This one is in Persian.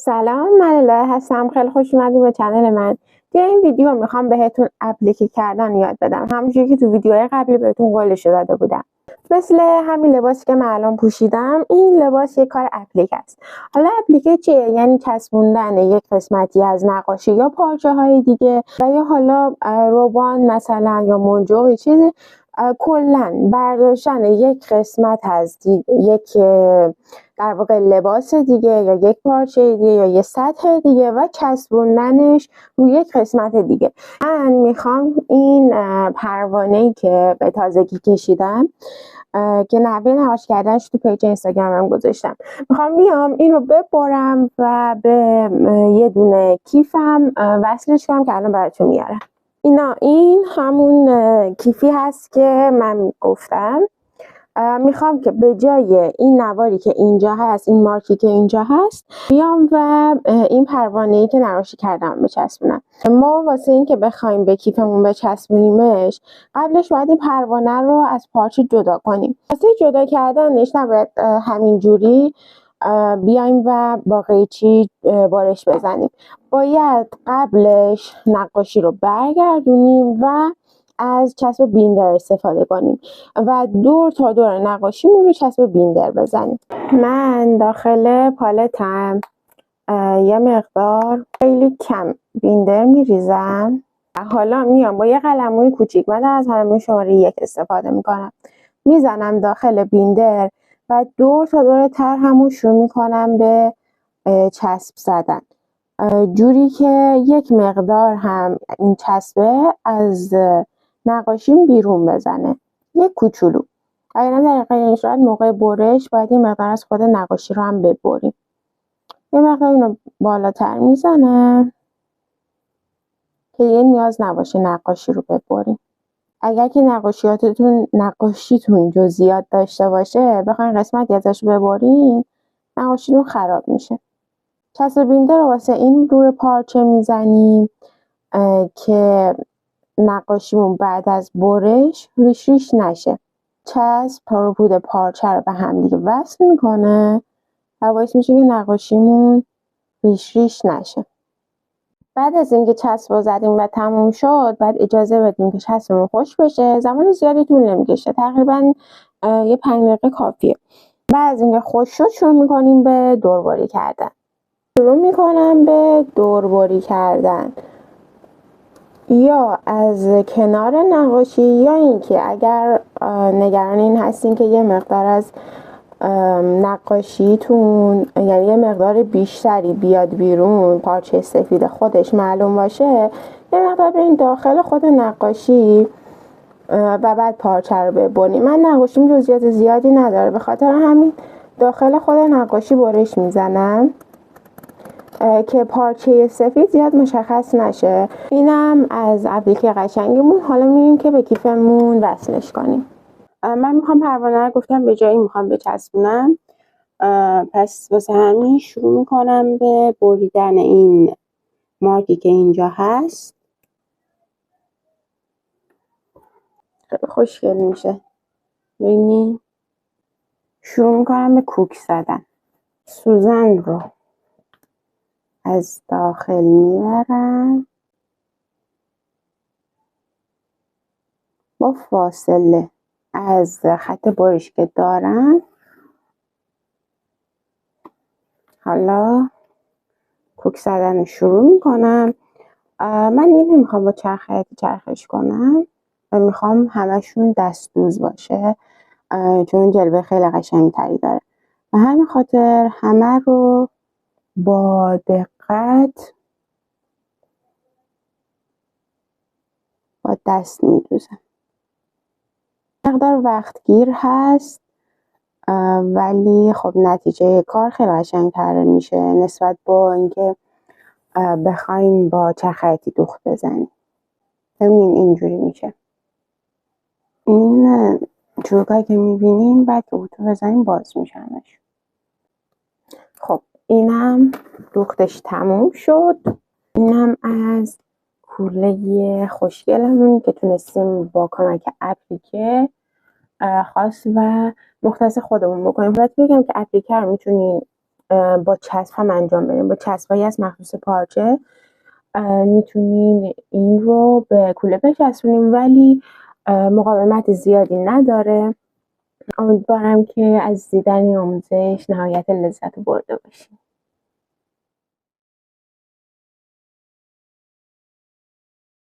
سلام، من الهه هستم. خیلی خوش اومدید به چنل من. توی این ویدیو میخوام بهتون اپلیکی کردن یاد بدم، همونجوری که تو ویدیوهای قبلی بهتون قولش داده بودم. مثل همین لباسی که من الان پوشیدم، این لباس یک کار اپلیک است. حالا اپلیک چیه؟ یعنی چسبوندن یک قسمتی از نقاشی یا پارچه های دیگه و یا حالا روبان مثلا یا منجوق چیزی، کلا برداشتن یک قسمت از یک در واقع لباس دیگه یا یک پارچه دیگه یا یک سطح دیگه و چسبوندنش روی یک قسمت دیگه. من میخوام این پروانه‌ای که به تازگی کشیدم که نحوه نقاشی کردنش تو پیج اینستاگرامم گذاشتم، میخوام بیام این رو ببرم و به یه دونه کیفم وصلش کنم که الان براتون میارم. این همون کیفی هست که من گفتم. میخوام که به جای این نواری که اینجا هست، این مارکی که اینجا هست، بیام و این پروانه‌ای که نقاشی کردم بچسبونم. ما واسه این که بخوایم به کیفمون بچسبونیمش، قبلش باید این پروانه رو از پارچه جدا کنیم. واسه جدا کردنش نباید همینجوری بیایم و با قیچی بارش بزنیم. باید قبلش نقاشی رو برگردونیم و از چسب بیندر استفاده کنیم و دور تا دور نقاشیمون رو چسب بیندر بزنیم. من داخل پالتم یه مقدار خیلی کم بیندر میریزم و حالا میام با یه قلموی کوچیک، من از قلموی شماره 1 استفاده میکنم، میزنم داخل بیندر و دور تا دور طرحمو شروع میکنم به چسب زدن، جوری که یک مقدار هم این چسبه از نقاشیم بیرون بزنه، یک کوچولو. اگر در این صورت موقع برش باید یه مقدار از خود نقاشی رو هم ببریم. یه مقدار اینو بالاتر میزنم که یه نیاز نباشه نقاشی رو ببریم. اگر که نقاشیتون جزئیات داشته باشه، بخواین قسمتی ازش ببرین، نقاشیتون خراب میشه. چسب بیندر رو واسه این روی پارچه میزنیم که نقاشیمون بعد از برش ریش نشه. چسب پارو پارچه رو به هم دیگه وصل میکنه و باعث میشه که نقاشیمون ریش نشه. بعد از اینکه چسب رو زدیم و تموم شد، بعد اجازه بدیم که چسبمون خشک بشه. زمان زیادی طول نمیکشه، تقریبا یه 5 دقیقه کافیه. بعد از اینکه خشک شد شروع میکنیم به دوربری کردن. یا از کنار نقاشی، یا اینکه اگر نگران این هستین که یه مقدار از نقاشیتون، یعنی یه مقدار بیشتری بیاد بیرون، پارچه سفید خودش معلوم باشه، یه مقدار برین داخل خود نقاشی و بعد پارچه رو ببریم. من نقاشیم جزئیات زیادی نداره، به خاطر همین داخل خود نقاشی برش میزنم که پارچه سفید زیاد مشخص نشه. اینم از اپلیک قشنگمون. حالا میریم که به کیفمون وصلش کنیم. من میخوام پروانه رو گفتم به جایی میخوام بچسبونم، پس واسه همین شروع میکنم به بریدن این مارکی که اینجا هست. خیلی خوشگل میشه. ببینید شروع میکنم به کوک زدن. سوزن رو از داخل میبرم با فاصله از خط برش که دارم. حالا کوک زدن رو شروع میکنم. من این نمیخوام با چرخش کنم و میخوام همشون دستدوز باشه، چون جلوه خیلی قشنگ تری داره و همین خاطر همه رو با دقت با دست میدوزم. مقدار وقتگیر هست ولی خب نتیجه کار خیلی قشنگ‌تر میشه نسبت با اینکه بخواین با چرختی دوخت بزنید. ببینین اینجوری میشه. این چروکایی که میبینین بعد که اتو بزنین باز میشنش. خب اینم دوختش تموم شد. اینم از کوله خوشگلمون که تونستیم با کمک اپلیکه خاص و مختص خودمون بکنیم. باید بگم که اپلیکه رو میتونین با چسب هم انجام بدین. با چسبایی از مخصوص پارچه میتونین این رو به کوله بچسبونین، ولی مقاومت زیادی نداره. امیدوارم که از دیدن این آموزش نهایت لذت برده باشین.